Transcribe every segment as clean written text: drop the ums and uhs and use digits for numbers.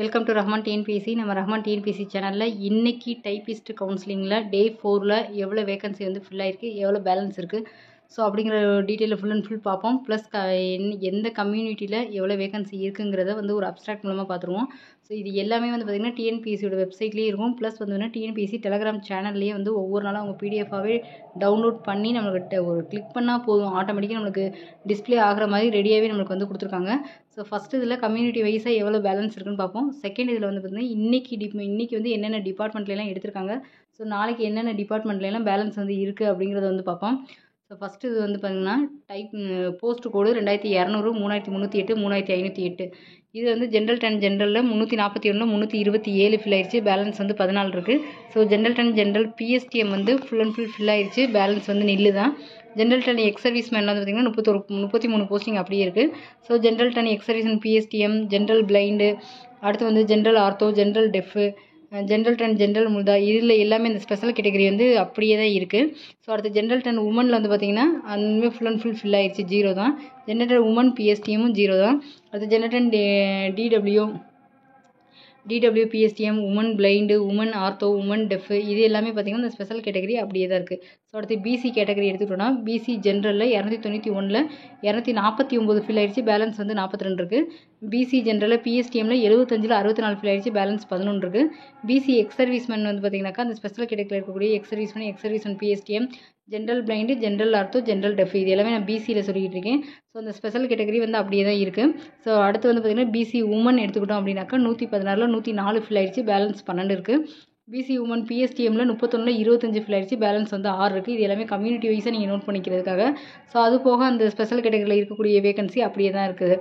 Welcome to Rahman TNPSC. நம்ம Rahman TNPSC சேனலில் இன்றைக்கி டைப்பிஸ்ட் கவுன்சிலிங்கில் டே 4ல் எவ்வளோ வேகன்சி வந்து ஃபில் ஆகிருக்கு, எவ்வளோ பேலன்ஸ் இருக்குது, ஸோ அப்படிங்கிற டீட்டெயிலில் ஃபுல் அண்ட் ஃபுல் பார்ப்போம். ப்ளஸ் எந்த கம்யூனிட்டியில் எவ்வளோ வேகன்சி இருக்குங்கிறத வந்து ஒரு அப்ஸ்ட்ராக்ட் மூலமாக பார்த்துருவோம். ஸோ இது எல்லாமே வந்து பார்த்திங்கன்னா டிஎன்பிஎஸ்சியோட வெப்சைட்லேயே இருக்கும். ப்ளஸ் வந்து டிஎன்பிஎஸ்சி டெலகிராம் சேனல்லேயே வந்து ஒவ்வொரு நாளும் அவங்க பிடிஎஃபாகவே டவுன்லோட் பண்ணி நம்மளுக்கு ஒரு கிளிக் பண்ணால் போதும், ஆட்டோமேட்டிக்காக நம்மளுக்கு டிஸ்பிளே ஆகிற மாதிரி ரெடியாகவே நம்மளுக்கு வந்து கொடுத்துருக்காங்க. ஸோ ஃபஸ்ட்டு இதில் கம்யூனிட்டி வைஸாக எவ்வளோ பேலன்ஸ் இருக்குன்னு பார்ப்போம். செகண்ட் இதில் வந்து பார்த்திங்கன்னா இன்றைக்கி வந்து என்னென்ன டிபார்ட்மெண்ட்லாம் எடுத்திருக்காங்க, ஸோ நாளைக்கு என்னென்ன டிபார்ட்மெண்ட்லாம் பேலன்ஸ் வந்து இருக்குது அப்படிங்கிறத வந்து பார்ப்போம். ஸோ ஃபஸ்ட்டு இது வந்து பார்த்திங்கன்னா போஸ்ட் கோடு 2200, 3308, 3508. இது வந்து ஜென்ரல் அண்ட் ஜென்ரலில் 341, 327 ஃபில் ஆயிடுச்சு. பேலன்ஸ் வந்து 14 இருக்குது. So general and general PSTM வந்து ஃபுல் அண்ட் ஃபுல் ஃபில் ஆயிடுச்சு. பேலன்ஸ் வந்து நில்லு தான். ஜென்ரல் டன் எக்ஸ் சர்வீஸ் மேனில் வந்து பார்த்திங்கன்னா 33 போஸ்டிங் அப்படியே இருக்குது. So general turn ex service and PSTM, general blind, அடுத்து வந்து general ortho, general deaf, general turn general முல்தா, இதில் எல்லாமே இந்த ஸ்பெஷல் கேட்டகரி வந்து அப்படியே தான் இருக்குது. ஸோ அடுத்து ஜென்ரல் டன் உமனில் வந்து பார்த்திங்கன்னா அதுவுமே ஃபுல் அண்ட் ஃபுல் ஃபில் ஆயிடுச்சு, 0 தான். ஜென்ரல் டன் உமன் பிஎஸ்டிஎம்மும் 0 தான். அடுத்து general turn DW PSTM, woman blind, woman ortho, woman deaf, இது எல்லாமே பார்த்திங்கன்னா இந்த ஸ்பெஷல் கேட்டகரி அப்படியே தான் இருக்குது. ஸோ அடுத்து பிசி கேட்டகரி எடுத்துக்கிட்டோன்னா பிசி ஜென்ரலில் 291, 249 ஃபில் ஆயிடுச்சு. பேலன்ஸ் வந்து 42 இருக்குது. பிசி ஜென்ரலில் பிஎஸ்டிஎம்மில் 75, 64 ஃபில் ஆயிடுச்சு. பேலன்ஸ் 11 இருக்குது. பிசி எக்ஸ் சர்வீஸ்மேன் வந்து பார்த்திங்கனாக்கா அந்த ஸ்பெஷல் கேட்டகரியில் இருக்கக்கூடிய ex serviceman PSTM, general blind, general ortho, general deaf, இது எல்லாமே நான் பிசியில் சொல்லிக்கிட்டு இருக்கேன். ஸோ அந்த ஸ்பெஷல் கேட்டகரி வந்து அப்படியே தான் இருக்குது. ஸோ அடுத்து வந்து பார்த்திங்கன்னா பிசி உமன் எடுத்துக்கிட்டோம் அப்படின்னாக்கா 116, 104 ஃபில் ஆயிடுச்சு. பேலன்ஸ் 12 இருக்குது. பிசி உமன் பிஎஸ்டிஎம்மில் 31, 25 ஃபில் ஆயிடுச்சு. பேலன்ஸ் வந்து 6 இருக்குது. இது எல்லாமே கம்யூனிட்டி வைஸாக நீங்கள் நோட் பண்ணிக்கிறதுக்காக. ஸோ அது போக அந்த ஸ்பெஷல் கேட்டகரியில் இருக்கக்கூடிய வேகன்சி அப்படியே தான் இருக்குது.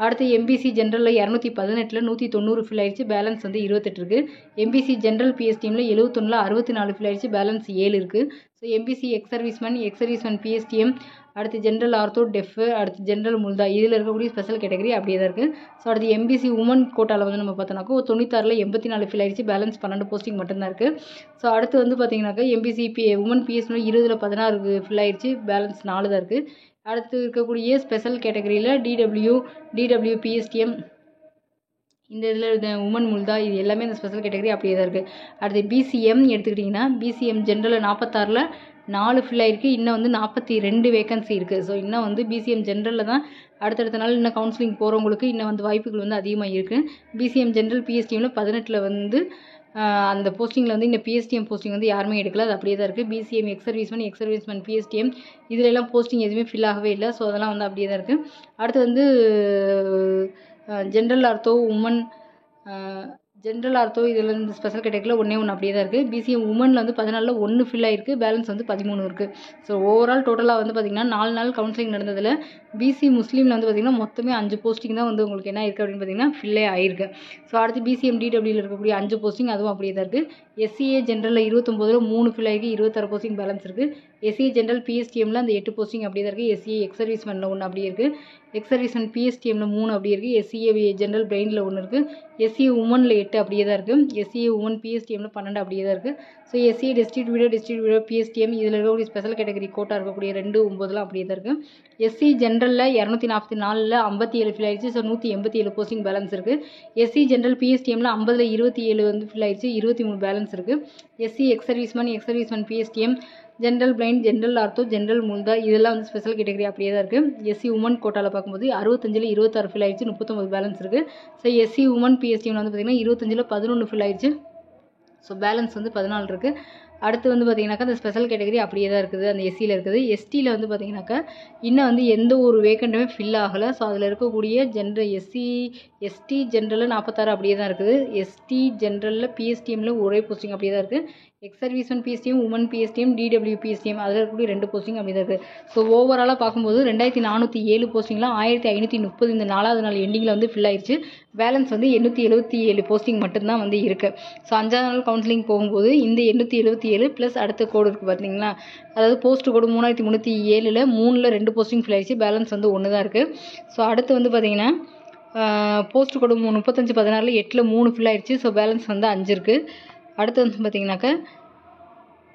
அடுத்து எம்பிசி ஜென்ரலில் 218, 190 ஃபில் ஆயிடுச்சு. பேலன்ஸ் வந்து 28 இருக்குது. எம்பிசி ஜென்ரல் பிஎஸ்டிஎம்மில் 71, 64 ஃபில் ஆயிடுச்சு. பேலன்ஸ் 7 இருக்குது. So MBC ex serviceman PSTM, அடுத்து ஜென்ரல் ஆர்த்தோ, டெஃபு, அடுத்து ஜென்ரல் முல்தா, இதில் இருக்கக்கூடிய ஸ்பெஷல் கேட்டகரி அப்படியே தான் இருக்குது. ஸோ அடுத்து எம்பிசி உமன் கோட்டாவில் வந்து நம்ம பார்த்தோம்னாக்கா 96, 84 ஃபில் ஆயிடுச்சு. பேலன்ஸ் 12 போஸ்டிங் மட்டும்தான் இருக்குது. ஸோ அடுத்து வந்து பார்த்திங்கனாக்கா எம்பிசி உமன் பிஎஸ்டிஎம் 20, 16 ஃபில் ஆயிடுச்சு. பேலன்ஸ் 4 தான் இருக்குது. அடுத்து இருக்கக்கூடிய ஸ்பெஷல் கேட்டகரியில் டிடபிள்யூ பிஎஸ்டிஎம், இந்த இதில் உமன் முல்தா, இது எல்லாமே இந்த ஸ்பெஷல் கேட்டகரி அப்படியே தான் இருக்குது. அடுத்து பிசிஎம் எடுத்துக்கிட்டிங்கன்னா பிசிஎம் ஜென்ரலில் 46, 4 ஃபில் ஆகிருக்கு. இன்னும் வந்து 42 வேகன்சி இருக்குது. ஸோ இன்னும் வந்து பிசிஎம் ஜென்ரலில் தான் அடுத்தடுத்த நாள் இன்னும் கவுன்சிலிங் போகிறவங்களுக்கு இன்னும் வந்து வாய்ப்புகள் வந்து அதிகமாக இருக்குது. பிசிஎம் ஜென்ரல் பிஎஸ்டிஎம்மில் 18 வந்து அந்த போஸ்டிங்கில் வந்து இந்த பிஎஸ்டிஎம் போஸ்டிங் வந்து யாருமே எடுக்கல, அது அப்படியே தான் இருக்குது. பிசிஎம் எக்ஸ் சர்வீஸ்மேன் பிஎஸ்டிஎம், இதில் எல்லாம் போஸ்டிங் எதுவுமே ஃபில் ஆகவே இல்லை. ஸோ அதெல்லாம் வந்து அப்படியே தான் இருக்குது. அடுத்து வந்து general ortho, woman general ortho, இதில் இந்த ஸ்பெஷல் கேட்டகரியில் ஒன்று அப்படியே தான் இருக்குது. பிசிஎம் உமனில் வந்து 14 1 ஃபில் ஆகிருக்கு. பேலன்ஸ் வந்து 13 இருக்குது. ஸோ ஓவரால் டோட்டலாக வந்து பார்த்திங்கன்னா 4 நாள் கவுன்சிலிங் நடந்ததில் பிசி முஸ்லீமில் வந்து பார்த்திங்கன்னா மொத்தமே 5 போஸ்டிங் தான் வந்து உங்களுக்கு என்ன இருக்குது அப்படின்னு பார்த்திங்கன்னா ஃபில்லே ஆகிருக்கு. ஸோ அடுத்து பிசிஎம் டிடபிள்யூவில் இருக்கக்கூடிய 5 போஸ்டிங் அதுவும் அப்படியே தான் இருக்குது. எஸ்சிஏ ஜென்ரலில் 29, 3 ஃபில் ஆகிருக்கு. 26 போஸ்டிங் பேலன்ஸ் இருக்குது. எஸ்சிஏ ஜென்ரல் பிஎஸ்டிஎம்மில் அந்த 8 போஸ்டிங் அப்படியே தான் இருக்குது. எஸ்சிஏ எக்ஸ் சர்வீஸ்மேனில் 1 அப்படியே இருக்குது. எக்ஸ் சர்வீஸ்மேன் பிஎஸ்டிஎம்மில் 3 அப்படியே இருக்குது. எஸ்சிஏ ஜென்ரல் பிரைண்டில் 1 இருக்குது. எஸ்சிஏ உமனில் 8 அப்படியே தான் இருக்குது. எஸ்சிஏ உமன் பிஎஸ்டிஎம்மில் 12 அப்படியே தான் இருக்குது. ஸோ எஸ்சிஏ டிஸ்ட்ரிபியூட்டர் பிஎஸ்டிஎம், இதில் இருக்கக்கூடிய ஸ்பெஷல் கேட்டகரி கோட்டா இருக்கக்கூடிய 2, 9 அப்படியே தான் இருக்குது. எஸ்சி ஜென்ரலில் 244, 57 ஃபில் ஆயிடுச்சு. ஸோ 187 போஸ்டிங் பேலன்ஸ் இருக்குது. எஸ்சி ஜென்ரல் பிஎஸ்டிஎம்மில் 50, 27 வந்து ஃபில் ஆயிடுச்சு. 23 பேலன்ஸ் இருக்குது. SC ex serviceman PSTM, general blind, general ortho, general முல்தா, இதெல்லாம் வந்து ஸ்பெஷல் கேட்டகரி அப்படியே தான் இருக்குது. எஸ்சி உமன் கோட்டாவில் பார்க்கும்போது 65, 26 ஃபில் ஆயிடுச்சு. 39 பேலன்ஸ் இருக்குது. ஸோ எஸ்சி உமன் பிஎஸ்டிஎம்மில் வந்து பார்த்திங்கன்னா 25, 11 ஃபில் ஆயிடுச்சு. ஸோ பேலன்ஸ் வந்து 14 இருக்குது. அடுத்து வந்து பார்த்திங்கனாக்கா அந்த ஸ்பெஷல் கேட்டகரி அப்படியே தான் இருக்குது, அந்த எஸ்சியில் இருக்குது. எஸ்டியில் வந்து பார்த்திங்கனாக்கா இன்னும் வந்து எந்த ஒரு வேக்கண்ட்டுமே ஃபில் ஆகலை. ஸோ அதில் இருக்கக்கூடிய எஸ்டி ஜென்ரலில் 46 அப்படியே தான் இருக்குது. எஸ்டி ஜென்ரலில் பிஎஸ்டிஎம்மில் ஒரே போஸ்டிங் அப்படியே தான் இருக்குது. Ex serviceman PSTM, woman PSTM, DW PSTM, அதில் இருக்கக்கூடிய 2 போஸ்டிங் அப்படி தான் இருக்குது. ஸோ ஓவராலாக பார்க்கும்போது 2407 போஸ்டிங்லாம் 1530 இந்த 4வது நாள் எண்டிங்கில் வந்து ஃபில் ஆயிடுச்சு. பேலன்ஸ் வந்து 877 போஸ்டிங் மட்டும்தான் வந்து இருக்குது. ஸோ 5வது நாள் கவுன்சிலிங் போகும்போது இந்த 877 ப்ளஸ் அடுத்த கோடு இருக்குது பார்த்தீங்களா, அதாவது போஸ்ட் கோடு 3307ல் 3ல் 2 போஸ்டிங் ஃபில் ஆயிடுச்சு. பேலன்ஸ் வந்து 1 தான் இருக்குது. ஸோ அடுத்து வந்து பார்த்திங்கன்னா போஸ்ட் கோடு 35, 16ல் 8ல் 3 ஃபில் ஆயிடுச்சு. ஸோ பேலன்ஸ் வந்து 5 இருக்குது. அடுத்து வந்து பார்த்திங்கனாக்கா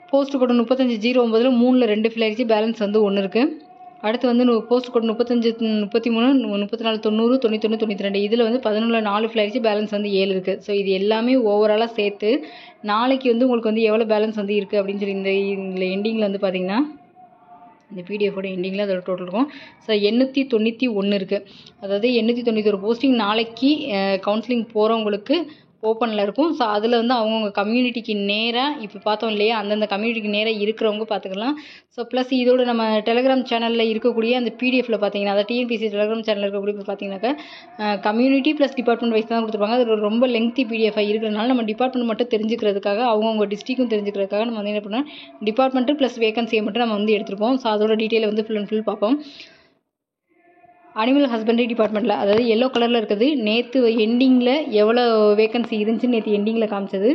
போஸ்ட் கோடு 35, 09ல் 3ல் 2 ஃபில் ஆயிடுச்சு. பேலன்ஸ் வந்து 1 இருக்குது. அடுத்து வந்து போஸ்ட் கோட் 35 33 34 90 91 92 இதில் வந்து 11 4 ஃபில் ஆயிடுச்சு. பேலன்ஸ் வந்து 7 இருக்குது. ஸோ இது எல்லாமே ஓவராலாக சேர்த்து நாளைக்கு வந்து உங்களுக்கு வந்து எவ்வளோ பேலன்ஸ் வந்து இருக்குது அப்படின்னு சொல்லி இந்த எண்டிங்கில் வந்து பார்த்தீங்கன்னா இந்த பிடிஎஃபோட எண்டிங்கில் அதோட டோட்டல் இருக்கும். ஸோ 891 இருக்குது. அதாவது 891 போஸ்டிங் நாளைக்கு கவுன்சிலிங் போகிறவங்களுக்கு ஓப்பனில் இருக்கும். ஸோ அதில் வந்து அவங்கவுங்க கம்யூனிட்டிக்கு நேராக இப்போ பார்த்தோம் இல்லையா, அந்தந்த கம்யூனிட்டிக்கு நேராக இருக்கிறவங்க பார்த்துக்கலாம். ஸோ ப்ளஸ் இதோட நம்ம டெலிகிராம் சேனலில் இருக்கக்கூடிய அந்த பிடிஎஃபில் பார்த்தீங்கன்னா, அதாவது டிஎன்பிசி டெலிகிராம் சேனலில் இருக்கக்கூடிய பார்த்தீங்கன்னாக்கா கம்யூனிட்டி ப்ளஸ் டிபார்ட்மெண்ட் வைஸ் தான் கொடுத்துருப்பாங்க. அது ரொம்ப லெங்க்தி பிடிஎஃபாக இருக்கிறதுனால நம்ம டிபார்ட்மெண்ட் மட்டும் தெரிஞ்சுக்கிறதுக்காக, அவங்கவுங்க டிஸ்ட்ரிக்கும் தெரிஞ்சுக்கிறதுக்காக நம்ம வந்து என்ன பண்ணோம், டிபார்ட்மெண்ட்டு ப்ளஸ் வேகன்சியை மட்டும் நம்ம வந்து எடுத்துருப்போம். ஸோ அதோட டீட்டெயிலை வந்து ஃபுல் அண்ட் ஃபுல் பார்ப்போம். அனிமல் ஹஸ்பண்டரி டிபார்ட்மெண்ட்டில், அதாவது எல்லோ கலரில் இருக்குது, நேற்று எண்டிங்கில் எவ்வளோ வேகன்சி இருந்துச்சுன்னு நேற்று எண்டிங்கில் காமிச்சது.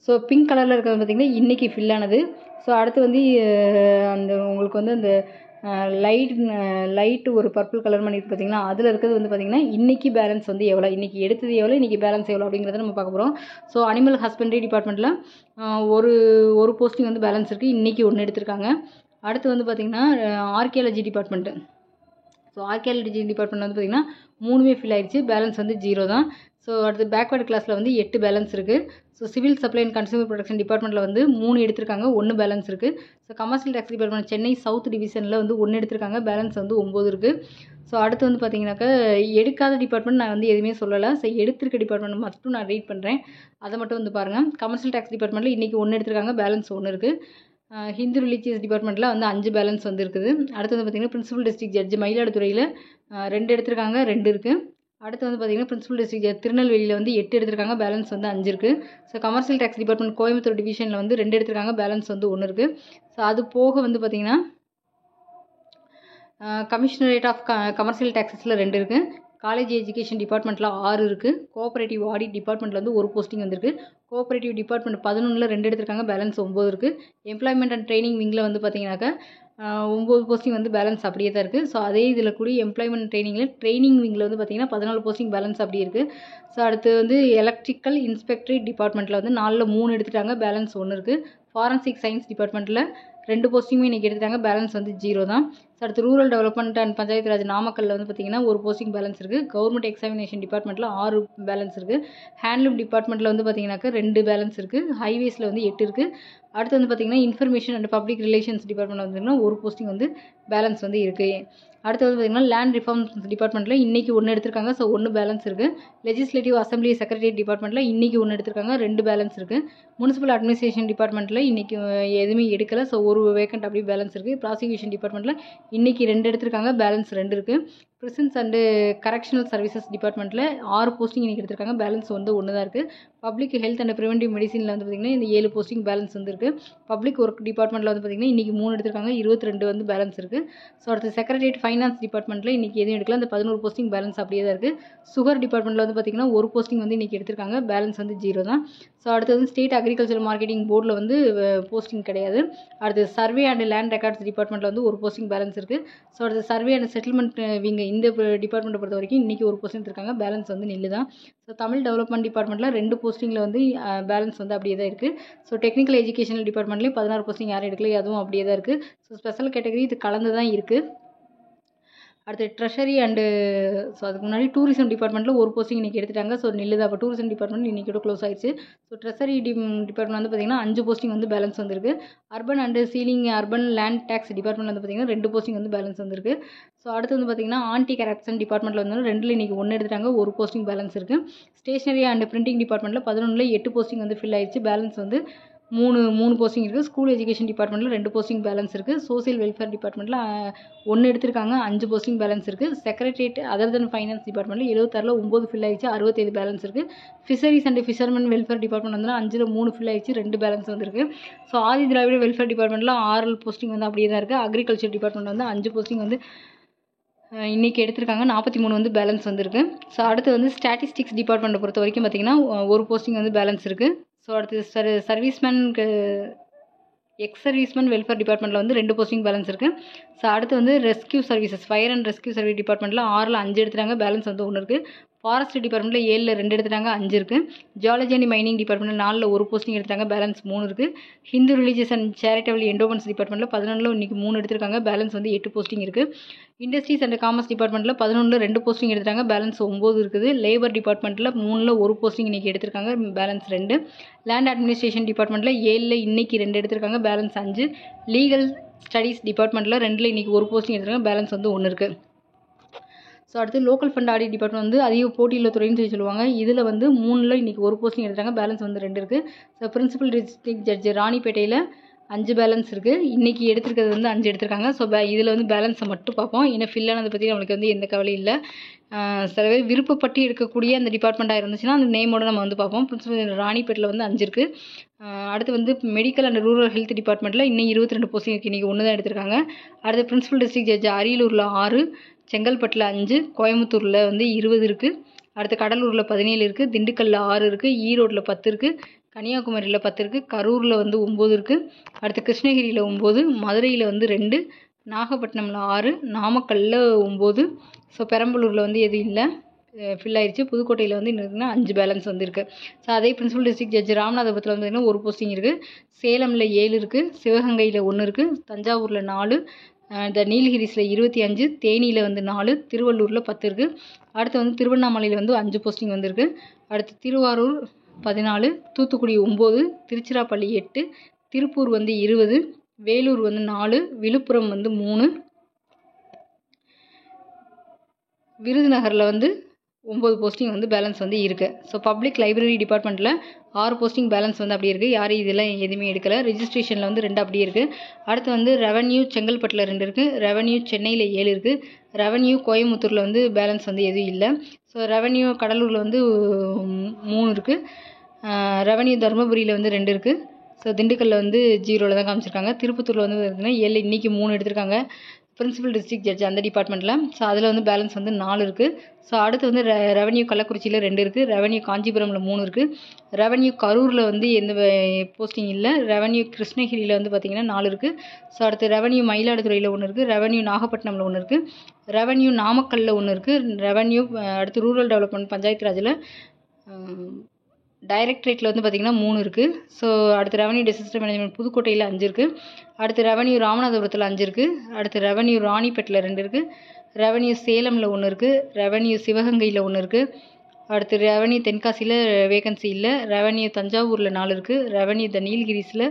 ஸோ பிங்க் கலரில் இருக்கிறது பார்த்திங்கன்னா இன்றைக்கி ஃபில் ஆனது. ஸோ அடுத்து வந்து அந்த உங்களுக்கு வந்து அந்த லைட்டு ஒரு பர்பிள் கலர் பண்ணிட்டு பார்த்திங்கன்னா அதில் இருக்கிறது வந்து பார்த்திங்கன்னா இன்றைக்கி பேலன்ஸ் வந்து எவ்வளோ, இன்றைக்கி எடுத்தது எவ்வளோ, இன்றைக்கி பேலன்ஸ் எவ்வளோ அப்படிங்கிறத நம்ம பார்க்க போகிறோம். ஸோ அனிமல் ஹஸ்பண்டரி டிபார்ட்மெண்ட்டில் ஒரு போஸ்டிங் வந்து பேலன்ஸ் இருக்குது, இன்றைக்கி ஒன்று எடுத்திருக்காங்க. அடுத்து வந்து பார்த்திங்கன்னா archaeology department. So archaeology department வந்து பார்த்திங்கன்னா 3மே ஃபில் ஆயிடுச்சு. பேலன்ஸ் வந்து 0 தான். ஸோ அடுத்து பேக்வேர்டு கிளாஸில் வந்து 8 பேலன்ஸ் இருக்குது. So civil supply and consumer protection டிபார்ட்மெண்ட்டில் வந்து 3 எடுத்திருக்காங்க, 1 பேலன்ஸ் இருக்குது. So commercial tax department Chennai south டிவிஷனில் வந்து 1 எடுத்திருக்காங்க, பேலன்ஸ் வந்து 9 இருக்குது. ஸோ அடுத்து வந்து பார்த்திங்கனாக்கா எடுக்காத டிபார்ட்மெண்ட் நான் வந்து எதுவுமே சொல்லலை. ஸோ எடுத்திருக்க டிபார்ட்மெண்ட் மட்டும் நான் ரீட் பண்ணுறேன், அதை மட்டும் வந்து பாருங்கள். கமர்ஷியல் டேக்ஸ் டிபார்ட்மெண்ட்டில் இன்றைக்கி 1 எடுத்திருக்காங்க, பேலன்ஸ் 1 இருக்குது. ஹிந்து ரிலீஜியஸ் டிபார்ட்மெண்ட்டில் வந்து 5 பேலன்ஸ் வந்து இருக்குது. அடுத்து வந்து பார்த்திங்கன்னா பிரின்சிபல் டிஸ்ட்ரிக்ட் ஜட்ஜ் மயிலாடுதுறையில் 2 எடுத்திருக்காங்க, 2 இருக்குது. அடுத்து வந்து பார்த்திங்கன்னா பிரின்சிபல் டிஸ்ட்ரிக்ட் ஜட்ஜ் திருநெல்வேலியில் வந்து 8 எடுத்திருக்காங்க, பேலன்ஸ் வந்து 5 இருக்குது. So commercial tax department Coimbatore டிவிஷனில் வந்து 2 எடுத்திருக்காங்க, பேலன்ஸ் வந்து 1 இருக்குது. ஸோ அது போக வந்து பார்த்திங்கன்னா கமிஷனரேட் ஆஃப் கமர்ஷியல் டேக்ஸஸில் 2 இருக்குது. காலேஜ் எஜுகேஷன் டிபார்ட்மெண்ட்டில் 6 இருக்குது. கோஆப்ரேட்டிவ் ஆடிட் டிபார்ட்மெண்ட்டில் வந்து 1 போஸ்டிங் வந்திருக்கு. கோஆப்ரேட்டிவ் டிபார்ட்மெண்ட் 11ல் 2 எடுத்திருக்காங்க, பேலன்ஸ் 9 இருக்குது. எம்ப்ளாய்மெண்ட் அண்ட் ட்ரைனிங் விங்கில் வந்து பார்த்திங்கனாக்கா 9 போஸ்டிங் வந்து பேலன்ஸ் அப்படியே தான் இருக்குது. ஸோ அதே இதில் கூடிய எம்ப்ளாய்மெண்ட் ட்ரைனிங் விங்கில் வந்து பார்த்திங்கன்னா 14 போஸ்டிங் பேலன்ஸ் அப்படியே இருக்குது. ஸோ அடுத்து வந்து எலக்ட்ரிக்கல் இன்ஸ்பெக்டரி டிபார்ட்மெண்ட்டில் வந்து 4ல் 3 எடுத்துட்டாங்க, பேலன்ஸ் 1 இருக்குது. ஃபாரன்சிக் சயின்ஸ் டிபார்ட்மெண்ட்டில் 2 போஸ்டிங்குமே இன்றைக்கி எடுத்துட்டாங்க, பேலன்ஸ் வந்து 0 தான். ஸோ அடுத்து rural development and panchayat Raj நாமக்கல்லில் வந்து பார்த்திங்கன்னா 1 போஸ்டிங் பேலன்ஸ் இருக்குது. கவர்மெண்ட் எக்ஸாமினேஷன் டிபார்ட்மெண்ட்டில் 6 பேலன்ஸ் இருக்குது. ஹேண்ட்லூம் டிபார்ட்மெண்ட்டில் வந்து பார்த்திங்கனாக்கா 2 பேலன்ஸ் இருக்குது. ஹைவேஸில் வந்து 8 இருக்குது. அடுத்து வந்து பார்த்திங்கன்னா information and public relations department வந்து 1 போஸ்டிங் வந்து பேலன்ஸ் வந்து இருக்குது. அடுத்து வந்து பார்த்திங்கன்னா லேண்ட் ரிஃபார்ம்ஸ் டிபார்ட்மெண்ட்டில் இன்றைக்கி 1 எடுத்திருக்காங்க, ஸோ 1 பேலன்ஸ் இருக்குது. லெஜிஸ்லேட்டிவ் அசம்பிளி செக்ரட்டரியேட் டிபார்ட்மெண்ட்டில் இன்றைக்கி 1 எடுத்திருக்காங்க, 2 பேலன்ஸ் இருக்குது. முனிசிபல் அட்மினிஸ்ட்ரேஷன் டிபார்ட்மெண்ட்டில் இன்றைக்கி எதுவுமே எடுக்கலை, ஸோ 1 வேக்கண்ட் அப்படியே பேலன்ஸ் இருக்குது. ப்ராசிக்யூஷன் டிபார்ட்மெண்ட்டில் இன்றைக்கி 2 எடுத்திருக்காங்க, பேலன்ஸ் 2 இருக்குது. ப்ரிசன்ஸ் அண்டு கரெக்ஷனல் சர்வீசஸ் டிபார்ட்மெண்ட்டில் 6 போஸ்டிங் இன்றைக்கி எடுத்திருக்காங்க, பேலன்ஸ் வந்து 1 தான் இருக்குது. பப்ளிக் ஹெல்த் அண்ட் ப்ரிவென்டிவ் மெடிசனில் வந்து பார்த்திங்கன்னா இந்த 7 போஸ்டிங் பேலன்ஸ் வந்து இருக்குது. பப்ளிக் ஒர்க் டிபார்ட்மெண்ட்டில் வந்து பார்த்திங்கன்னா இன்றைக்கி 3 எடுத்திருக்காங்க, 22 வந்து பேலன்ஸ் இருக்குது. ஸோ அடுத்து செக்ரட்டரியேட் ஃபைனான்ஸ் டிபார்ட்மெண்ட்டில் இன்றைக்கி எதுவும் எடுக்கல, அந்த 11 போஸ்டிங் பேலன்ஸ் அப்படியே தான் இருக்குது. சுகர் டிபார்ட்மெண்ட்டில் வந்து பார்த்திங்கன்னா 1 போஸ்டிங் வந்து இன்றைக்கி எடுத்திருக்காங்க, பேலன்ஸ் வந்து 0 தான். ஸோ அடுத்து வந்து ஸ்டேட் அக்ரிகல்ச்சர் மார்க்கெட்டிங் போர்டில் வந்து போஸ்டிங் கிடையாது. அடுத்து சர்வே அண்ட் லேண்ட் ரெக்கார்ட்ஸ் டிபார்ட்மெண்ட்டில் வந்து 1 போஸ்டிங் பேலன்ஸ் இருக்குது. ஸோ அடுத்து சர்வே அண்ட் செட்டில்மெண்ட் விங்க இந்த டிபார்ட்மெண்ட்டை பொறுத்த வரைக்கும் இன்றைக்கி 1 போஸ்டிங் இருக்காங்க, பேலன்ஸ் வந்து நில்லு தான். ஸோ தமிழ் டெவலப்மெண்ட் டிபார்ட்மெண்ட்டில் 2 போஸ்டிங்கில் வந்து பேலன்ஸ் வந்து அப்படியே தான் இருக்குது. ஸோ டெக்னிக்கல் எஜுகேஷனல் டிபார்ட்மெண்ட்லேயும் 16 போஸ்டிங் யாரும் எடுக்கல, அதுவும் அப்படியே தான் இருக்குது. ஸோ ஸ்பெஷல் கேட்டகரி இது கலந்து தான் இருக்குது. அடுத்து ட்ரெஷரி அண்டு ஸோ அதுக்கு முன்னாடி டூரிசம் டிபார்ட்மெண்ட்டில் 1 போஸ்டிங் இன்றைக்கி எடுத்துட்டாங்க, ஸோ நில்லுது. அப்போ டூரிசம் டிபார்ட்மெண்ட் இன்றைக்கி க்ளோஸ் ஆயிடுச்சு. ஸோ ட்ரெஷரி டிபார்ட்மெண்ட் வந்து பார்த்திங்கன்னா 5 போஸ்டிங் வந்து பேலன்ஸ் வந்துருக்கு. Urban and ceiling urban land tax department வந்து பார்த்திங்கன்னா 2 போஸ்டிங் வந்து பேலன்ஸ் வந்துருக்கு. ஸோ அடுத்து வந்து பார்த்திங்கன்னா ஆன்டி கரப்ஷன் டிபார்ட்மெண்ட்டில் வந்து 2ல் இன்றைக்கி 1 எடுத்துட்டாங்க, 1 போஸ்டிங் பேலன்ஸ் இருக்குது. ஸ்டேஷனரி அண்ட் பிரிண்டிங் டிபார்ட்மெண்ட்டில் 11ல் 8 போஸ்டிங் வந்து ஃபில் ஆயிடுச்சு, பேலன்ஸ் வந்து 3 போஸ்டிங் இருக்குது. ஸ்கூல் எஜுகேஷன் டிபார்ட்மெண்ட்டில் 2 போஸ்டிங் பேலன்ஸ் இருக்குது. சோசியல் வெல்ஃபேர் டிபார்ட்மெண்ட்டில் 1 எடுத்திருக்காங்க, 5 போஸ்டிங் பேலன்ஸ் இருக்குது. செக்ரட்டரியேட் அதர் தென் ஃபைனான்ஸ் டிபார்ட்மெண்ட்டில் 76ல் 9 ஃபில் ஆயிடுச்சு, 67 பேலன்ஸ் இருக்குது. Fisheries and fisherman welfare department வந்து 5ல் 3 ஃபில் ஆயிடுச்சு, 2 பேலன்ஸ் வந்துருக்கு. ஸோ ஆதி திராவிட வெல்ஃபேர் டிபார்ட்மெண்ட்டில் 6 போஸ்டிங் வந்து அப்படியே தான் இருக்குது. அக்ரிகல்ச்சர் டிபார்ட்மெண்ட் வந்து 5 போஸ்டிங் வந்து இன்றைக்கி எடுத்திருக்காங்க, 43 வந்து பேலன்ஸ் வந்துருக்கு. ஸோ அடுத்து வந்து ஸ்டாட்டிஸ்டிக்ஸ் டிபார்ட்மெண்ட்டை பொறுத்த வரைக்கும் பார்த்திங்கன்னா 1 போஸ்டிங் வந்து பேலன்ஸ் இருக்குது. ஸோ அடுத்து சர்வீஸ்மேனுக்கு எக்ஸ் சர்வீஸ்மேன் வெல்ஃபேர் டிபார்ட்மெண்ட்டில் வந்து 2 போஸ்டிங் பேலன்ஸ் இருக்குது. ஸோ அடுத்து வந்து rescue services fire and rescue service டிபார்ட்மெண்ட்டில் 6ல் 5 எடுத்துட்டாங்க, பேலன்ஸ் வந்து 1 இருக்குது. ஃபாரஸ்ட் டிபார்ட்மெண்ட்டில் 7ல் 2 எடுத்துட்டாங்க, 5 இருக்குது. ஜியாலஜி அண்ட் மைனிங் டிபார்ட்மெண்ட்டில் 4ல் 1 போஸ்டிங் எடுத்துட்டாங்க, பேலன்ஸ் 3 இருக்குது. Hindu religious and charitable endowments டிபார்ட்மெண்ட்டில் 11ல் இன்றைக்கி 3 எடுத்திருக்காங்க, பேலன்ஸ் வந்து 8 போஸ்டிங் இருக்குது. இண்டஸ்ட்ரீஸ் அண்ட் காமர்ஸ் டிபார்ட்மெண்ட்டில் 11ல் 2 போஸ்டிங் எடுத்துட்டாங்க, பேலன்ஸ் 9 இருக்குது. லேபர் டிபார்ட்மெண்ட்டில் 3ல் 1 போஸ்டிங் இன்றைக்கி எடுத்திருக்காங்க, பேலன்ஸ் 2. லேண்ட் அட்மினிஸ்ட்ரேஷன் டிபார்ட்மெண்ட்டில் 7ல் இன்றைக்கி 2 எடுத்திருக்காங்க, பேலன்ஸ் 5. லீகல் ஸ்டடீஸ் டிபார்ட்மெண்ட்டில் 2ல் இன்றைக்கி 1 போஸ்டிங் எடுத்திருக்காங்க, பேலன்ஸ் வந்து 1 இருக்குது. ஸோ அடுத்து லோக்கல் ஃபண்ட் ஆடிட் டிபார்ட்மெண்ட் வந்து அதிக போட்டியுள்ள துறைன்னு சொல்லுவாங்க. இதில் வந்து 3ல் இன்றைக்கி 1 போஸ்டிங் எடுத்தாங்க, பேலன்ஸ் வந்து 2 இருக்குது. ஸோ பிரின்சிபல் டிஸ்ட்ரிக்ட் ஜட்ஜ் ராணிப்பேட்டையில் 5 பேலன்ஸ் இருக்குது, இன்றைக்கி எடுத்துருக்கிறது வந்து 5 எடுத்திருக்காங்க. ஸோ இதில் வந்து பேலன்ஸை மட்டும் பார்ப்போம், ஏன்னா ஃபில்லானதை பற்றி நம்மளுக்கு வந்து எந்த கவலையும் இல்லை. சில பேர் விருப்பப்பட்டு எடுக்கக்கூடிய அந்த டிபார்ட்மெண்ட்டாக இருந்துச்சுன்னா அந்த நேமோட நம்ம வந்து பார்ப்போம். பிரின்சிபல் ராணிப்பேட்டில் வந்து 5 இருக்குது. அடுத்து வந்து மெடிக்கல் அண்ட் ரூரல் ஹெல்த் டிபார்ட்மெண்ட்டில் இன்னும் 22 போஸ்டிங் இருக்குது, இன்றைக்கி 1 தான் எடுத்திருக்காங்க. அடுத்து பிரின்சிபல் டிஸ்ட்ரிக்ட் ஜட்ஜ் அரியலூரில் 6, செங்கல்பட்டில் 5, கோயம்புத்தூரில் வந்து 20 இருக்குது. அடுத்து கடலூரில் 17 இருக்குது, திண்டுக்கல்லில் 6 இருக்குது, ஈரோட்டில் 10 இருக்குது, கன்னியாகுமரியில் 10 இருக்குது, கரூரில் வந்து 9 இருக்குது. அடுத்து கிருஷ்ணகிரியில் 9, மதுரையில் வந்து 2, நாகப்பட்டினமில் 6, நாமக்கல்லில் 9. ஸோ பெரம்பலூரில் வந்து எதுவும் இல்லை, ஃபில் ஆயிடுச்சு. புதுக்கோட்டையில் வந்து இன்னும் 5 பேலன்ஸ் வந்து இருக்குது. ஸோ அதே பிரின்சிபல் டிஸ்ட்ரிக்ட் ஜட்ஜ் ராமநாதபுரத்தில் வந்து 1 போஸ்டிங் இருக்குது. சேலமில் 7 இருக்குது, சிவகங்கையில் 1 இருக்குது, தஞ்சாவூரில் 4, இந்த நீலகிரிஸில் 25, தேனியில் வந்து 4, திருவள்ளூரில் 10 இருக்குது. அடுத்து வந்து திருவண்ணாமலையில் வந்து 5 போஸ்டிங் வந்துருக்கு. அடுத்து திருவாரூர் 14, தூத்துக்குடி 9, திருச்சிராப்பள்ளி 8, திருப்பூர் வந்து 20, வேலூர் வந்து 4, விழுப்புரம் வந்து 3, விருதுநகரில் வந்து 9 போஸ்டிங் வந்து பேலன்ஸ் வந்து இருக்குது. ஸோ பப்ளிக் லைப்ரரி டிபார்ட்மெண்ட்டில் 6 போஸ்டிங் பேலன்ஸ் வந்து அப்படியே இருக்குது, யாரும் இதெல்லாம் எதுவுமே எடுக்கலை. ரிஜிஸ்ட்ரேஷனில் வந்து 2 அப்படியே இருக்குது. அடுத்து வந்து ரெவன்யூ செங்கல்பட்டில் 2 இருக்குது, ரெவன்யூ சென்னையில் 7 இருக்குது, ரெவன்யூ கோயம்புத்தூரில் வந்து பேலன்ஸ் வந்து எதுவும் இல்லை. ஸோ ரெவன்யூ கடலூரில் வந்து 3 இருக்குது, ரெவன்யூ தருமபுரியில் வந்து 2 இருக்குது. ஸோ திண்டுக்கல்லில் வந்து 0ல் தான் காமிச்சிருக்காங்க. திருப்பத்தூரில் வந்து பார்த்தீங்கன்னா 7, இன்றைக்கி 3 எடுத்திருக்காங்க, பிரின்சிபல் டிஸ்ட்ரிக்ட் ஜட்ஜ் அந்த டிபார்ட்மெண்ட்டில். ஸோ அதில் வந்து பேலன்ஸ் வந்து 4 இருக்குது. ஸோ அடுத்து வந்து ரெவன்யூ கள்ளக்குறிச்சியில் 2 இருக்குது, ரெவன்யூ காஞ்சிபுரமில் 3 இருக்குது, ரெவன்யூ கரூரில் வந்து எந்த போஸ்டிங் இல்லை, ரெவன்யூ கிருஷ்ணகிரியில் வந்து பார்த்திங்கன்னா 4 இருக்குது. ஸோ அடுத்து ரெவன்யூ மயிலாடுதுறையில் 1 இருக்குது, ரெவன்யூ நாகப்பட்டினமில் 1 இருக்குது, ரெவன்யூ நாமக்கல்லில் 1 இருக்குது, ரெவன்யூ அடுத்து ரூரல் டெவலப்மெண்ட் பஞ்சாயத்து ராஜில் டைரக்டரேட்டில் வந்து பார்த்திங்கன்னா 3 இருக்குது. ஸோ அடுத்து ரெவன்யூ டிசாஸ்டர் மேனேஜ்மெண்ட் புதுக்கோட்டையில் 5 இருக்குது. அடுத்து ரெவன்யூ ராமநாதபுரத்தில் 5 இருக்குது. அடுத்து ரெவன்யூ ராணிப்பேட்டில் 2 இருக்குது, ரெவன்யூ சேலமில் 1 இருக்குது, ரெவன்யூ சிவகங்கையில் 1 இருக்குது. அடுத்து ரெவன்யூ தென்காசியில் வேகன்சி இல்லை, ரெவன்யூ தஞ்சாவூரில் 4 இருக்குது, ரெவன்யூ நீலகிரிஸில்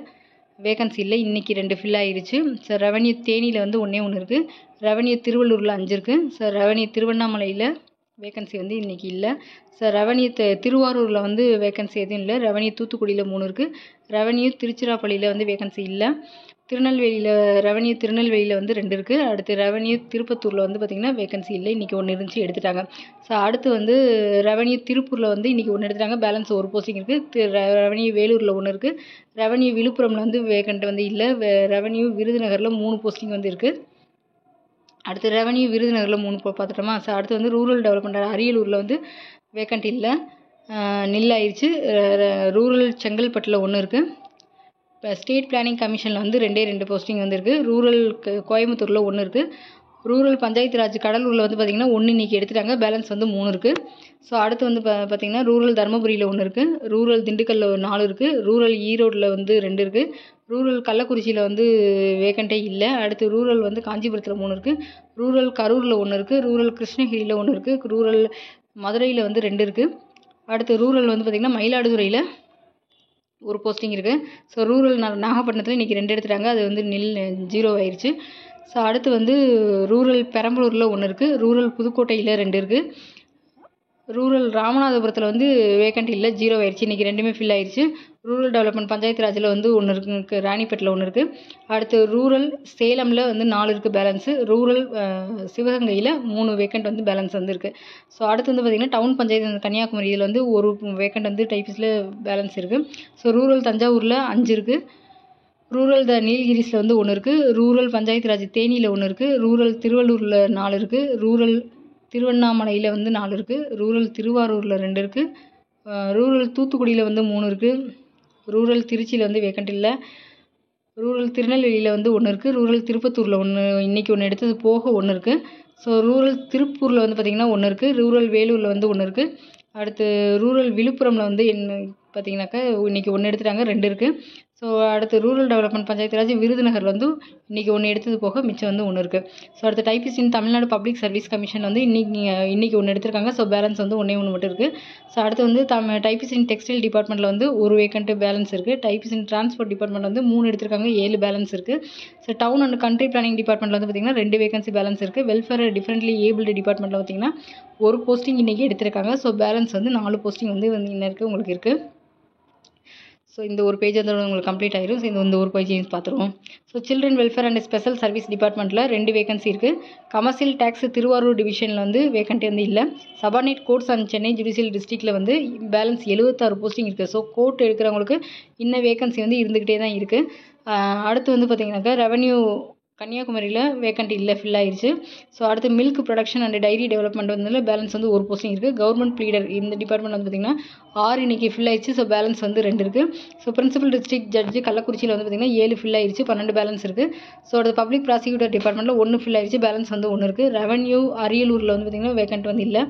வேகன்சி இல்லை, இன்றைக்கி 2 ஃபில் ஆகிடுச்சு. ஸோ ரெவன்யூ தேனியில் வந்து 1 இருக்குது, ரெவன்யூ திருவள்ளூரில் 5 இருக்குது. ஸோ ரெவன்யூ திருவண்ணாமலையில் வேகன்சி வந்து இன்றைக்கி இல்லை. ஸோ ரெவன்யூ திருவாரூரில் வந்து வேகன்சி எதுவும் இல்லை, ரெவன்யூ தூத்துக்குடியில் 3 இருக்குது, ரெவன்யூ திருச்சிராப்பள்ளியில் வந்து வேகன்சி இல்லை, ரெவன்யூ திருநெல்வேலியில் வந்து 2 இருக்குது. அடுத்து ரெவன்யூ திருப்பத்தூரில் வந்து பார்த்திங்கன்னா வேகன்சி இல்லை, இன்றைக்கி 1 இருந்துச்சு எடுத்துட்டாங்க. ஸோ அடுத்து வந்து ரெவன்யூ திருப்பூரில் வந்து இன்றைக்கி 1 எடுத்துட்டாங்க, பேலன்ஸ் 1 போஸ்டிங் இருக்குது. ரெவன்யூ வேலூரில் 1 இருக்குது, ரெவன்யூ விழுப்புரமில் வந்து வேகண்ட் வந்து இல்லை, ரெவன்யூ விருதுநகரில் 3 போஸ்டிங் வந்து இருக்குது. அடுத்து ரெவன்யூ விருதுநகரில் 3 பார்த்துட்டோமா. ஸோ அடுத்து வந்து ரூரல் டெவலப்மெண்ட் அரியலூரில் வந்து வேக்கண்ட் இல்லை, நில் ஆயிடுச்சு. ரூரல் செங்கல்பட்டில் 1 இருக்குது. இப்போ ஸ்டேட் பிளானிங் கமிஷனில் வந்து 2 போஸ்டிங் வந்துருக்கு. ரூரல் கோயம்புத்தூரில் 1 இருக்குது. ரூரல் பஞ்சாயத்து ராஜ் கடலூரில் வந்து பார்த்திங்கன்னா 1 இன்றைக்கி எடுத்துட்டாங்க, பேலன்ஸ் வந்து 3 இருக்குது. ஸோ அடுத்து வந்து பார்த்திங்கன்னா ரூரல் தருமபுரியில் 1 இருக்குது, ரூரல் திண்டுக்கல்லில் 4 இருக்குது, ரூரல் ஈரோடில் வந்து 2 இருக்குது, ரூரல் கள்ளக்குறிச்சியில் வந்து வேக்கண்ட்டே இல்லை. அடுத்து ரூரல் வந்து காஞ்சிபுரத்தில் 3 இருக்குது, ரூரல் கரூரில் 1 இருக்குது, ரூரல் கிருஷ்ணகிரியில் 1 இருக்குது, ரூரல் மதுரையில் வந்து 2 இருக்குது. அடுத்து ரூரல் வந்து பார்த்திங்கன்னா மயிலாடுதுறையில் 1 போஸ்டிங் இருக்குது. ஸோ ரூரல் நாகப்பட்டினத்தில் இன்றைக்கி 2 எடுத்துட்டாங்க, அது வந்து 0 ஆயிடுச்சு. ஸோ அடுத்து வந்து ரூரல் பெரம்பலூரில் 1 இருக்குது, ரூரல் புதுக்கோட்டையில் 2 இருக்குது, ரூரல் ராமநாதபுரத்தில் வந்து வேக்கண்ட் இல்லை, 0 ஆயிடுச்சு, இன்றைக்கி 2மே ஃபில் ஆயிடுச்சு. ரூரல் டெவலப்மெண்ட் பஞ்சாயத்து ராஜில் வந்து 1 இருக்குது, ராணிப்பேட்டில் 1 இருக்குது. அடுத்து ரூரல் சேலமில் வந்து 4 இருக்குது பேலன்ஸு, ரூரல் சிவகங்கையில் 3 வேக்கண்ட் வந்து பேலன்ஸ் வந்து இருக்குது. ஸோ அடுத்து வந்து பார்த்திங்கன்னா டவுன் பஞ்சாயத்து கன்னியாகுமரி இதில் வந்து 1 வேக்கண்ட் வந்து டைப்பிஸில் பேலன்ஸ் இருக்குது. ஸோ ரூரல் தஞ்சாவூரில் 5 இருக்குது, ரூரல் நீலகிரிஸில் வந்து 1 இருக்குது, ரூரல் பஞ்சாயத்து ராஜ் தேனியில் 1 இருக்குது, ரூரல் திருவள்ளூரில் 4 இருக்குது, ரூரல் திருவண்ணாமலையில் வந்து 4 இருக்குது, ரூரல் திருவாரூரில் 2 இருக்குது, ரூரல் தூத்துக்குடியில் வந்து 3 இருக்குது, ரூரல் திருச்சியில் வந்து வேக்கண்ட் இல்லை, ரூரல் திருநெல்வேலியில் வந்து 1 இருக்குது, ரூரல் திருப்பத்தூரில் 1 இன்றைக்கி 1 எடுத்தது போக 1 இருக்குது. ஸோ ரூரல் திருப்பூரில் வந்து பார்த்திங்கன்னா ஒன்று இருக்குது, ரூரல் வேலூரில் வந்து ஒன்று இருக்குது, அடுத்து ரூரல் விழுப்புரமில் வந்து பார்த்தீங்கன்னாக்கா இன்றைக்கி ஒன்று எடுத்துட்டாங்க, 2 இருக்குது. ஸோ அடுத்து ரூரல் டெவலப்மெண்ட் பஞ்சாயத்து ராஜ் விருதுநகர் வந்து இன்றைக்கி ஒன்று எடுத்தது போக மிச்சம் வந்து 1 இருக்குது. ஸோ அடுத்து டைப்பிஸ்ட் இன் தமிழ்நாடு பப்ளிக் சர்வீஸ் கமிஷன் வந்து இன்றைக்கி ஒன்று எடுத்திருக்காங்க. ஸோ பேலன்ஸ் வந்து 1 மட்டும் இருக்குது. ஸோ அடுத்து வந்து டைப்பிஸ்ட் இன் டெக்ஸ்டைல் டிபார்ட்மெண்ட்டில் வந்து 1 வேக்கண்ட் பேலன்ஸ் இருக்குது. டைப்பிஸ்ட் இன் டிரான்ஸ்போர்ட் டிபார்ட்மெண்ட் வந்து 3 எடுத்திருக்காங்க, 7 பேலன்ஸ் இருக்குது. So town and country planning டிபார்ட்மெண்ட்டில் வந்து பார்த்திங்கன்னா 2 வேகன்சி பேலன்ஸ் இருக்குது. வெல்ஃபேர் டிஃப்ரெண்ட்லி ஏபிள்டு டிபார்ட்மெண்ட்டில் பார்த்திங்கன்னா 1 போஸ்டிங் இன்றைக்கி எடுத்திருக்காங்க. ஸோ பேலன்ஸ் வந்து 4 போஸ்டிங் வந்து இன்னும் இருக்குது உங்களுக்கு இருக்குது. ஸோ இந்த ஒரு பேஜ் வந்து உங்களுக்கு கம்ப்ளீட் ஆயிரும். ஸோ இந்த ஒரு பேஜ் பார்த்துருவோம். So children welfare and special service டிபார்ட்மெண்ட்டில் 2 வேகன்சி இருக்குது. கமர்ஷியல் டேக்ஸ் திருவாரூர் டிவிஷனில் வந்து வேகன்ட் வந்து இல்லை. Subordinate courts and Chennai judicial டிஸ்ட்ரிக்டில் வந்து பேலன்ஸ் 76 போஸ்டிங் இருக்குது. ஸோ கோர்ட் எடுக்கிறவங்களுக்கு இன்னும் வேகன்சி வந்து இருந்துக்கிட்டே தான் இருக்குது. அடுத்து வந்து பார்த்திங்கனாக்கா ரெவன்யூ கன்னியாகுமரியில் வேக்கண்ட் இல்லை, ஃபில் ஆயிடுச்சு. ஸோ அடுத்து milk production and diary development வந்து பேலன்ஸ் வந்து 1 போஸ்டிங் இருக்குது. கவர்மெண்ட் ப்ளீடர் இந்த டிபார்ட்மெண்ட் வந்து பார்த்திங்கன்னா 6 இன்றைக்கி ஃபில் ஆயிடுச்சு. ஸோ பேலன்ஸ் வந்து 2 இருக்குது. ஸோ பிரின்சிபல் டிஸ்ட்ரிக்ட் ஜட்ஜு கள்ளக்குறிச்சியில் வந்து பார்த்திங்கன்னா 7 ஃபில் ஆயிடுச்சு, 12 பேலன்ஸ் இருக்குது. ஸோ அடுத்து பப்ளிக் ப்ராசிக்யூட்டர் டிபார்ட்மெண்ட்டில் 1 ஃபில் ஆயிடுச்சு, பேலன்ஸ் வந்து 1 இருக்குது. ரெவன்யூ அரியலூரில் வந்து பார்த்திங்கன்னா வேக்கண்ட் வந்து இல்லை.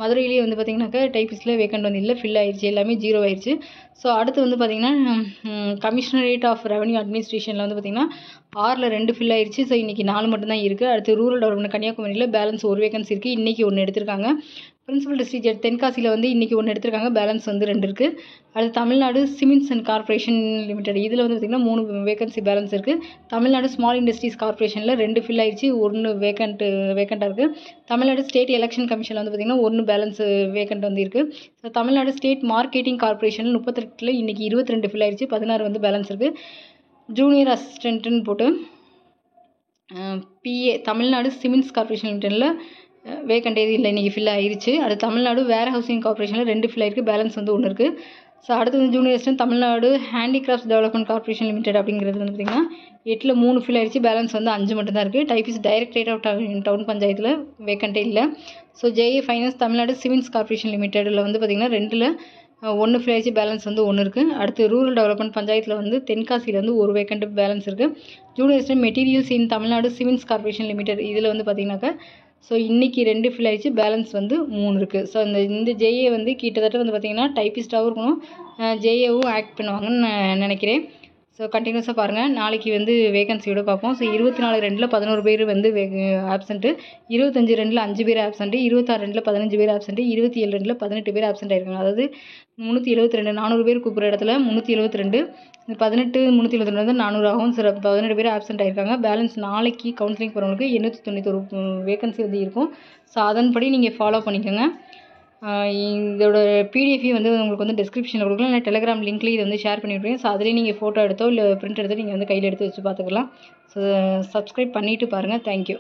மதுரையிலேயே வந்து பார்த்திங்கனாக்கா டைப்பிஸ்ட்டில் வேக்கண்ட் வந்து இல்லை, ஃபில் ஆயிடுச்சு, எல்லாமே 0 ஆயிடுச்சு. ஸோ அடுத்து வந்து பார்த்திங்கன்னா கமிஷனரேட் ஆஃப் ரெவன்யூ அட்மினிஸ்ட்ரேஷனில் வந்து பார்த்திங்கன்னா 6ல் 2 ஃபில் ஆயிடுச்சு. ஸோ இன்றைக்கி 4 மட்டும்தான் இருக்குது. அடுத்து ரூரல் டெவலப்மெண்ட் கன்னியாகுமரியில் பேலன்ஸ் 1 வேகன்சி இருக்குது, இன்றைக்கி 1 எடுத்திருக்காங்க. பிரின்சிபல் டிஸ்ட்ரிக்ட் ஜட்ஜ் தென்காசியில் வந்து இன்றைக்கி 1 எடுத்திருக்காங்க, பேலன்ஸ் வந்து 2 இருக்குது. அடுத்து Tamil Nadu cements and corporation limited இதில் வந்து பார்த்திங்கன்னா 3 வேகன்சி பேலன்ஸ் இருக்குது. தமிழ்நாடு ஸ்மால் இண்டஸ்ட்ரீஸ் கார்ப்பரேஷனில் 2 ஃபில் ஆயிடுச்சு, 1 வேக்கண்ட்டாக இருக்குது. தமிழ்நாடு ஸ்டேட் எலெக்ஷன் கமிஷனில் வந்து பார்த்திங்கன்னா 1 பேலன்ஸ் வேக்கண்ட் வந்து இருக்குது. ஸோ தமிழ்நாடு ஸ்டேட் மார்க்கெட்டிங் கார்ப்பரேஷனில் 38 இன்றைக்கி 22 ஃபில் ஆயிடுச்சு, 16 வந்து பேலன்ஸ் இருக்குது. ஜூனியர் அசிஸ்டண்ட்டுன்னு போட்டு பிஏ தமிழ்நாடு சிமெண்ட்ஸ் கார்ப்பரேஷன் லிமிடெடில் வேக்கண்ட் எதுவும் இல்லை, இன்றைக்கி ஃபில் ஆயிடுச்சு. அடுத்து தமிழ்நாடு வேர் ஹவுசிங் கார்ப்பரேஷனில் 2 ஃபில் ஆயிருக்கு, பேலன்ஸ் வந்து 1 இருக்குது. ஸோ அடுத்து வந்து junior assistant Tamil Nadu handicrafts development corporation limited அப்படிங்கிறது வந்து பார்த்திங்கன்னா 8ல் 3 ஃபில் ஆயிடுச்சு, பேலன்ஸ் வந்து 5 மட்டும்தான் இருக்குது. டைப்பிஸ்ட் டைரக்டரேட் ஆஃப் டவுன் பஞ்சாயத்தில் வேக்கண்ட்டே இல்லை. So JA finance Tamil Nadu cements corporation லிமிடெடில் வந்து பார்த்திங்கன்னா 2ல் 1 ஃபில் ஆயிடுச்சு, பேலன்ஸ் வந்து 1 இருக்குது. அடுத்து ரூரல் டெவலப்மெண்ட் பஞ்சாயத்தில் வந்து தென்காசியில் வந்து 1 வேக்கண்ட் பேலன்ஸ் இருக்குது. ஜூனியர் அசிஸ்டன்ட் மெட்டீரியல்ஸ் இன் தமிழ்நாடு சிமெண்ட்ஸ் கார்ப்பரேஷன் லிமிடெட் இதில் வந்து பார்த்திங்கனாக்கா ஸோ இன்றைக்கி 2 ஃபில் ஆயிடுச்சு, பேலன்ஸ் வந்து 3 இருக்குது. ஸோ இந்த ஜேஏ வந்து கிட்டத்தட்ட வந்து பார்த்திங்கன்னா டைப்பிஸ்ட்டாகவும் இருக்கணும், ஜேஏவும் ஆக்ட் பண்ணுவாங்கன்னு நான் நினைக்கிறேன். ஸோ கண்டினியூஸாக பாருங்கள். நாளைக்கு வந்து வேகன்சியோடு பார்ப்போம். ஸோ 24/2 11 பேர் வந்து ஆப்சண்ட்டு, 25/2 5 பேர் ஆப்சண்ட்டு, 26/2 15 பேர் ஆப்சண்ட்டு, 27/2 18 பேர் ஆப்சண்ட் ஆயிருக்காங்க. அதாவது 372 400 பேர் கூப்பிட்ற இடத்துல 372, 18 372 வந்து 400 ஆகும். சில 17 பேர் ஆப்சண்ட் ஆயிருக்காங்க. பேலன்ஸ் நாளைக்கு கவுன்சிலிங் போகிறவங்களுக்கு 891 வேகன்சி வந்து இருக்கும். ஸோ அதன்படி நீங்கள் ஃபாலோ பண்ணிக்கோங்க. இதோட பிடிஎஃப் வந்து உங்களுக்கு வந்து டிஸ்கிரிப்ஷனில் கொடுக்கலாம், இல்லை டெலிகிராம் லிங்க்லேயே இதை வந்து ஷேர் பண்ணி விட்ருங்க. ஸோ அதிலே நீங்கள் ஃபோட்டோ எடுத்தோ இல்லை பிரிண்ட் எடுத்தோ நீங்கள் வந்து கையில் எடுத்து வச்சு பார்த்துக்கலாம். ஸோ சப்ஸ்கிரைப் பண்ணிவிட்டு பாருங்கள். தேங்க்யூ.